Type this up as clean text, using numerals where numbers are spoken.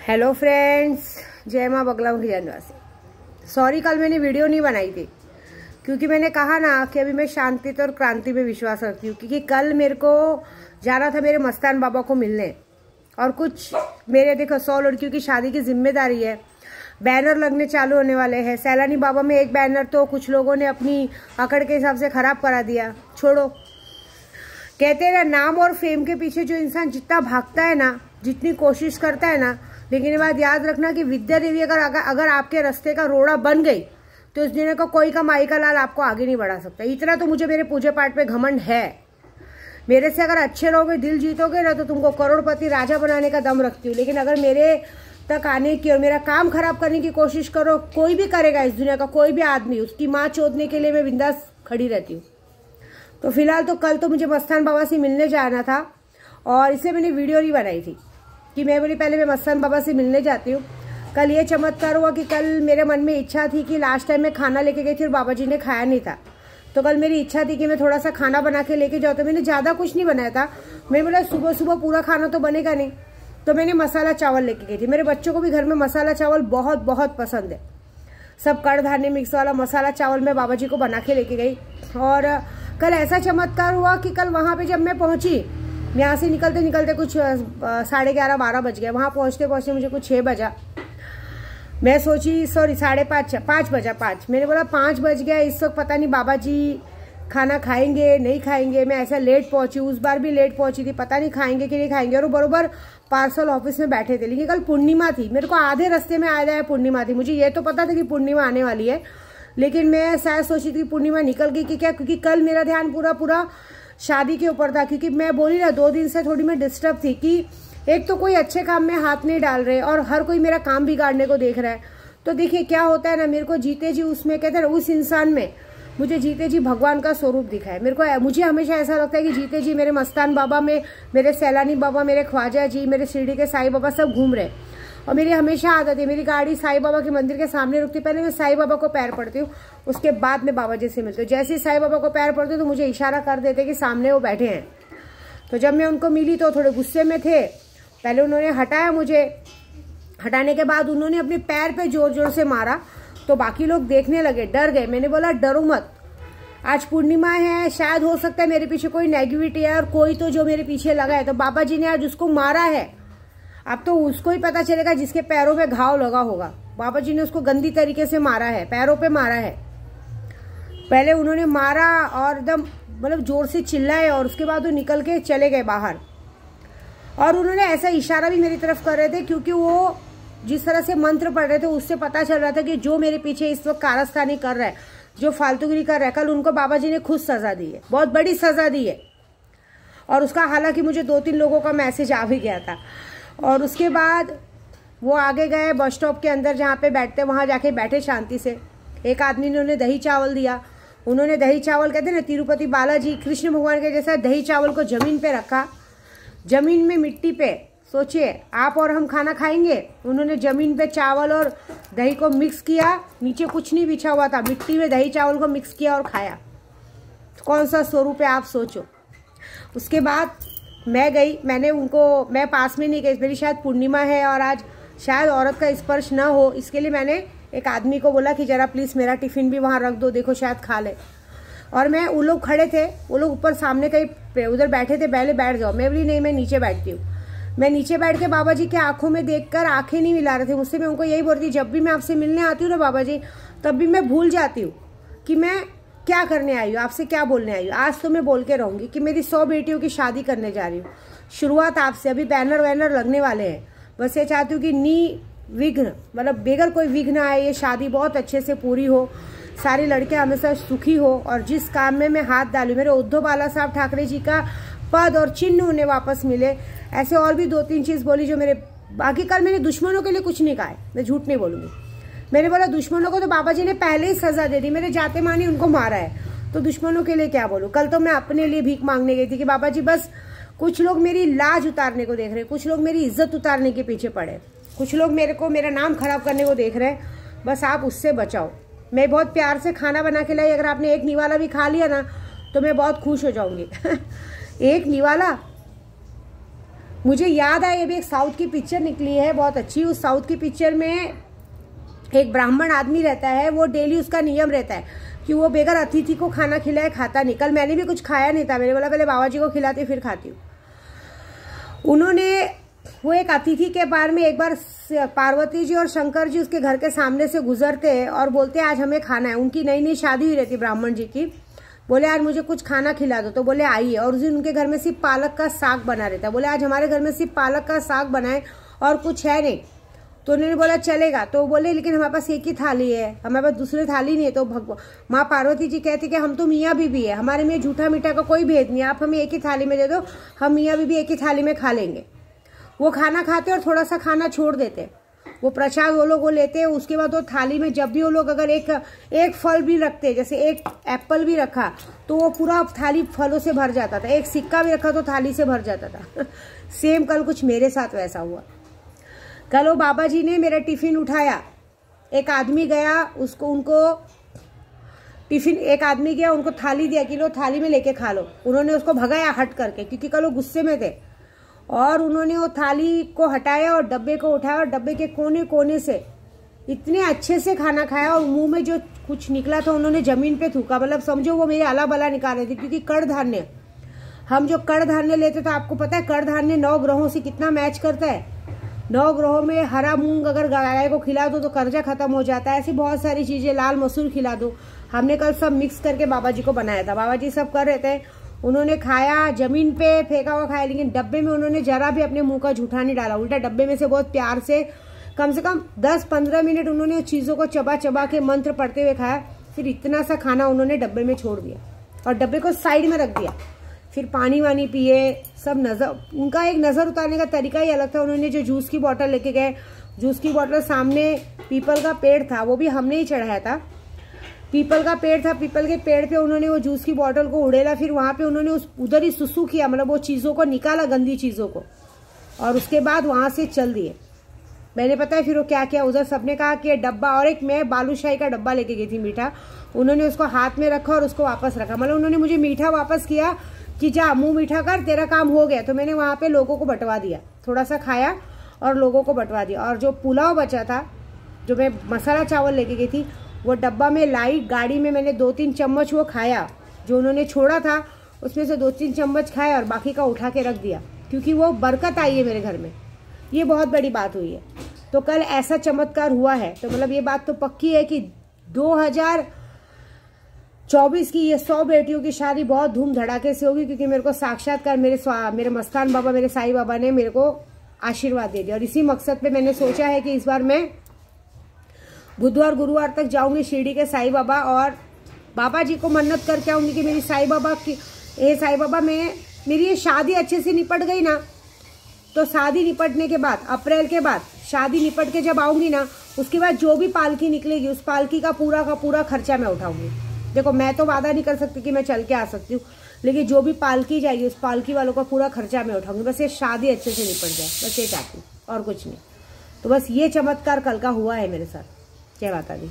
Hello friends, जय माँ बगला मुखी जनवासी। सॉरी, कल मैंने वीडियो नहीं बनाई थी क्योंकि मैंने कहा ना कि अभी मैं शांति और क्रांति में विश्वास रखती हूँ। क्योंकि कल मेरे को जाना था मेरे मस्तान बाबा को मिलने, और कुछ मेरे देखो 100 लड़कियों की शादी की जिम्मेदारी है। बैनर लगने चालू होने वाले हैं। सैलानी बाबा में एक बैनर तो कुछ लोगों ने अपनी अकड़ के हिसाब से खराब करा दिया। छोड़ो, कहते हैं ना, नाम और फेम के पीछे जो इंसान जितना भागता है ना, जितनी कोशिश करता है ना, लेकिन ये बात याद रखना कि विद्या देवी अगर आपके रास्ते का रोड़ा बन गई तो इस दुनिया का कोई का माई का लाल आपको आगे नहीं बढ़ा सकता। इतना तो मुझे मेरे पूजा पाठ पे घमंड है। मेरे से अगर अच्छे रहोगे, दिल जीतोगे ना, तो तुमको करोड़पति राजा बनाने का दम रखती हूँ। लेकिन अगर मेरे तक आने की और मेरा काम खराब करने की कोशिश करो, कोई भी करेगा इस दुनिया का, कोई भी आदमी, उसकी माँ चोदने के लिए मैं बिंदास खड़ी रहती हूँ। तो फिलहाल तो कल तो मुझे मस्तान बाबा से मिलने जाना था, और इसलिए मैंने वीडियो नहीं बनाई थी कि मैं बोली पहले मैं मस्तान बाबा से मिलने जाती हूँ। कल ये चमत्कार हुआ कि कल मेरे मन में इच्छा थी कि लास्ट टाइम मैं खाना लेके गई थी और बाबा जी ने खाया नहीं था, तो कल मेरी इच्छा थी कि मैं थोड़ा सा खाना बना के लेके जाऊँ। तो मैंने ज़्यादा कुछ नहीं बनाया था। मैं बोला सुबह सुबह पूरा खाना तो बनेगा नहीं, तो मैंने मसाला चावल लेके गई थी। मेरे बच्चों को भी घर में मसाला चावल बहुत बहुत पसंद है। सब कड़धान्य मिक्स वाला मसाला चावल मैं बाबा जी को बना के लेके गई। और कल ऐसा चमत्कार हुआ कि कल वहाँ पे जब मैं पहुँची, यहाँ से निकलते निकलते कुछ 11:30-12 बज गए। वहाँ पहुँचते पहुँचते मुझे कुछ 6 बजा। मैं सोची सॉरी 5:30 बजा। मैंने बोला 5 बज गया, इस वक्त पता नहीं बाबा जी खाना खाएंगे नहीं खाएंगे। मैं ऐसा लेट पहुँची, उस बार भी लेट पहुँची थी, पता नहीं खाएंगे कि नहीं खाएंगे। और वो बरोबर पार्सल ऑफिस में बैठे थे। लेकिन कल पूर्णिमा थी, मेरे को आधे रास्ते में आया पूर्णिमा थी। मुझे ये तो पता था कि पूर्णिमा आने वाली है, लेकिन मैं शायद सोची थी पूर्णिमा निकल गई कि क्या, क्योंकि कल मेरा ध्यान पूरा शादी के ऊपर था। क्योंकि मैं बोली ना, 2 दिन से थोड़ी मैं डिस्टर्ब थी कि एक तो कोई अच्छे काम में हाथ नहीं डाल रहे और हर कोई मेरा काम बिगाड़ने को देख रहा है। तो देखिए क्या होता है ना, मेरे को जीते जी उसमें कहते हैं उस इंसान में मुझे जीते जी भगवान का स्वरूप दिखा है। मुझे हमेशा ऐसा लगता है कि जीते जी मेरे मस्तान बाबा में मेरे सैलानी बाबा, मेरे ख्वाजा जी, मेरे शिरडी के साईं बाबा सब घूम रहे। और मेरी हमेशा आदत है, मेरी गाड़ी साईं बाबा के मंदिर के सामने रुकती, पहले मैं साईं बाबा को पैर पड़ती हूँ, उसके बाद मैं बाबा जी से मिलती हूँ। जैसे ही साईं बाबा को पैर पड़ती हूँ तो मुझे इशारा कर देते कि सामने वो बैठे हैं। तो जब मैं उनको मिली तो थोड़े गुस्से में थे। पहले उन्होंने हटाया मुझे, हटाने के बाद उन्होंने अपने पैर पे जोर जोर से मारा, तो बाकी लोग देखने लगे, डर गए। मैंने बोला डरो मत, आज पूर्णिमा है, शायद हो सकता है मेरे पीछे कोई नेगेटिविटी है और कोई तो जो मेरे पीछे लगा है। तो बाबा जी ने आज उसको मारा है, अब तो उसको ही पता चलेगा जिसके पैरों पे घाव लगा होगा। बाबा जी ने उसको गंदी तरीके से मारा है, पैरों पे मारा है। पहले उन्होंने मारा और एकदम मतलब जोर से चिल्लाए, और उसके बाद वो निकल के चले गए बाहर। और उन्होंने ऐसा इशारा भी मेरी तरफ कर रहे थे, क्योंकि वो जिस तरह से मंत्र पढ़ रहे थे उससे पता चल रहा था कि जो मेरे पीछे इस वक्त कारस्तानी कर रहा है, जो फालतूगिरी कर रहा है, कल उनको बाबा जी ने खुद सजा दी है, बहुत बड़ी सजा दी है। और उसका हालांकि मुझे 2-3 लोगों का मैसेज आ भी गया था। और उसके बाद वो आगे गए बस स्टॉप के अंदर जहाँ पे बैठते, वहाँ जाके बैठे शांति से। एक आदमी ने उन्हें दही चावल दिया। उन्होंने दही चावल, कहते हैं ना तिरुपति बालाजी कृष्ण भगवान के जैसा, दही चावल को जमीन पे रखा, जमीन में मिट्टी पे। सोचिए आप और हम खाना खाएंगे, उन्होंने जमीन पे चावल और दही को मिक्स किया, नीचे कुछ नहीं बिछा हुआ था, मिट्टी में दही चावल को मिक्स किया और खाया। कौन सा स्वरूप है आप सोचो। उसके बाद मैं गई, मैं पास में नहीं गई, मेरी शायद पूर्णिमा है और आज शायद औरत का स्पर्श ना हो, इसके लिए मैंने एक आदमी को बोला कि जरा प्लीज़ मेरा टिफ़िन भी वहाँ रख दो, देखो शायद खा ले। और वो लोग खड़े थे, वो लोग ऊपर सामने कहीं उधर बैठे थे, पहले बैठ जाओ। मैं बोली नहीं, मैं नीचे बैठती हूँ। मैं नीचे बैठ के बाबा जी के आंखों में देखकर आंखें नहीं मिला रहे थे मुझसे। मैं उनको यही बोलती, जब भी मैं आपसे मिलने आती हूँ ना बाबा जी, तब भी मैं भूल जाती हूँ कि मैं क्या करने आई हूँ, आपसे क्या बोलने आई हूँ। आज तो मैं बोल के रहूँगी कि मेरी 100 बेटियों की शादी करने जा रही हूँ। शुरुआत आपसे, अभी बैनर वैनर लगने वाले हैं। बस ये चाहती हूँ कि विघ्न, मतलब बेगर कोई विघ्न आए, ये शादी बहुत अच्छे से पूरी हो, सारी लड़कियां हमेशा सुखी हो। और जिस काम में मैं हाथ डालूँ, मेरे उद्धव बाला साहब ठाकरे जी का पद और चिन्ह उन्हें वापस मिले। ऐसे और भी 2-3 चीज़ बोली जो मेरे, बाकी कल मैंने दुश्मनों के लिए कुछ नहीं कहा है, मैं झूठ नहीं बोलूँगी। मैंने बोला दुश्मनों को तो बाबा जी ने पहले ही सजा दे दी, मेरे जाते मानी उनको मारा है, तो दुश्मनों के लिए क्या बोलूँ। कल तो मैं अपने लिए भीख मांगने गई थी कि बाबा जी बस कुछ लोग मेरी लाज उतारने को देख रहे हैं, कुछ लोग मेरी इज्जत उतारने के पीछे पड़े, कुछ लोग मेरा नाम खराब करने को देख रहे हैं, बस आप उससे बचाओ। मैं बहुत प्यार से खाना बना के लाई, अगर आपने एक निवाला भी खा लिया ना तो मैं बहुत खुश हो जाऊंगी। एक निवाला मुझे याद आया, ये भी एक साउथ की पिक्चर निकली है बहुत अच्छी। उस साउथ की पिक्चर में एक ब्राह्मण आदमी रहता है, वो डेली उसका नियम रहता है कि वो बगैर अतिथि को खाना खिलाए खाता नहीं। कल मैंने भी कुछ खाया नहीं था, मैंने बोला पहले बाबा जी को खिलाती फिर खाती हूँ। उन्होंने वो एक अतिथि के बारे में, एक बार पार्वती जी और शंकर जी उसके घर के सामने से गुजरते हैं और बोलते हैं आज हमें खाना है। उनकी नई नई शादी हुई रहती ब्राह्मण जी की। बोले आज मुझे कुछ खाना खिला दो, तो बोले आइए। और उस दिन उनके घर में सिर्फ पालक का साग बना रहता है। बोले आज हमारे घर में सिर्फ पालक का साग बनाए और कुछ है नहीं। तो उन्होंने बोला चलेगा। तो बोले लेकिन हमारे पास एक ही थाली है, हमारे पास दूसरी थाली नहीं है। तो माँ पार्वती जी कहती कि हम तो मियाँ बीबी है, हमारे में झूठा मीठा का कोई भेद नहीं, आप हमें एक ही थाली में दे दो, हम मियाँ बीबी एक ही थाली में खा लेंगे। वो खाना खाते और थोड़ा सा खाना छोड़ देते। वो प्रसाद वो लोग वो लेते हैं। उसके बाद वो थाली में जब भी वो लोग अगर एक फल भी रखते, जैसे एक एप्पल भी रखा तो वो पूरा थाली फलों से भर जाता था। एक सिक्का भी रखा तो थाली से भर जाता था। सेम कल कुछ मेरे साथ वैसा हुआ। कल वो बाबा जी ने मेरा टिफिन उठाया, एक आदमी गया उनको टिफिन, एक आदमी गया उनको थाली दिया कि लो थाली में लेके खा लो। उन्होंने उसको भगाया हट करके, क्योंकि कल वो गुस्से में थे। और उन्होंने वो थाली को हटाया और डब्बे को उठाया और डब्बे के कोने कोने से इतने अच्छे से खाना खाया। और मुंह में जो कुछ निकला था उन्होंने जमीन पे थूका। मतलब समझो वो मेरे अला बला निकाल रहे थे। क्योंकि कड़ धान्य, हम जो कड़ धान्य लेते तो आपको पता है कड़ धान्य 9 ग्रहों से कितना मैच करता है। 9 ग्रहों में हरा मूंग अगर गाय को खिला दो तो कर्जा खत्म हो जाता है। ऐसी बहुत सारी चीजें, लाल मसूर खिला दो। हमने कल सब मिक्स करके बाबा जी को बनाया था। बाबा जी सब कर रहे थे, उन्होंने खाया, जमीन पे फेंका हुआ खाया, लेकिन डब्बे में उन्होंने जरा भी अपने मुंह का झूठा नहीं डाला। उल्टा डब्बे में से बहुत प्यार से कम 10-15 मिनट उन्होंने चीजों को चबा चबा के मंत्र पढ़ते हुए खाया। फिर इतना सा खाना उन्होंने डब्बे में छोड़ दिया और डब्बे को साइड में रख दिया। फिर पानी वानी पिए सब। उनका एक नजर उतारने का तरीका ही अलग था। उन्होंने जो जूस की बोतल लेके गए, जूस की बोतल सामने पीपल का पेड़ था, वो भी हमने ही चढ़ाया था। पीपल का पेड़ था, पीपल के पेड़ पे उन्होंने वो जूस की बोतल को उड़ेला। फिर वहां पे उन्होंने उधर ही सुसु किया, मतलब वो चीजों को निकाला, गंदी चीजों को, और उसके बाद वहां से चल दिए। मैंने पता है फिर वो क्या किया, उधर सबने कहा कि डब्बा, और एक मैं बालूशाही का डब्बा लेके गई थी मीठा, उन्होंने उसको हाथ में रखा और उसको वापस रखा। मतलब उन्होंने मुझे मीठा वापस किया कि जा मुंह मीठा कर, तेरा काम हो गया। तो मैंने वहां पे लोगों को बंटवा दिया, थोड़ा सा खाया और लोगों को बंटवा दिया। और जो पुलाव बचा था, जो मैं मसाला चावल लेके गई थी, वो डब्बा में लाई, गाड़ी में मैंने 2-3 चम्मच वो खाया। जो उन्होंने छोड़ा था उसमें से 2-3 चम्मच खाया और बाकी का उठा के रख दिया, क्योंकि वो बरकत आई है मेरे घर में। ये बहुत बड़ी बात हुई है। तो कल ऐसा चमत्कार हुआ है। तो मतलब ये बात तो पक्की है कि 2024 की ये 100 बेटियों की शादी बहुत धूम धड़ाके से होगी, क्योंकि मेरे को साक्षात्कार मेरे मस्तान बाबा, मेरे साईं बाबा ने मेरे को आशीर्वाद दे दिया। और इसी मकसद पे मैंने सोचा है कि इस बार मैं बुधवार गुरुवार तक जाऊंगी शिरडी के साईं बाबा और बाबा जी को मन्नत करके आऊंगी कि मेरी साईं बाबा की, साईं बाबा मेरी ये शादी अच्छे से निपट गई ना, तो शादी निपटने के बाद, अप्रैल के बाद शादी निपट के जब आऊंगी ना, उसके बाद जो भी पालकी निकलेगी उस पालकी का पूरा खर्चा मैं उठाऊंगी। देखो मैं तो वादा नहीं कर सकती कि मैं चल के आ सकती हूँ, लेकिन जो भी पालकी जाएगी उस पालकी वालों का पूरा खर्चा मैं उठाऊंगी। बस ये शादी अच्छे से निपट जाए, बस ये चाहती हूँ और कुछ नहीं। तो बस ये चमत्कार कल का हुआ है मेरे साथ। जय माता दी।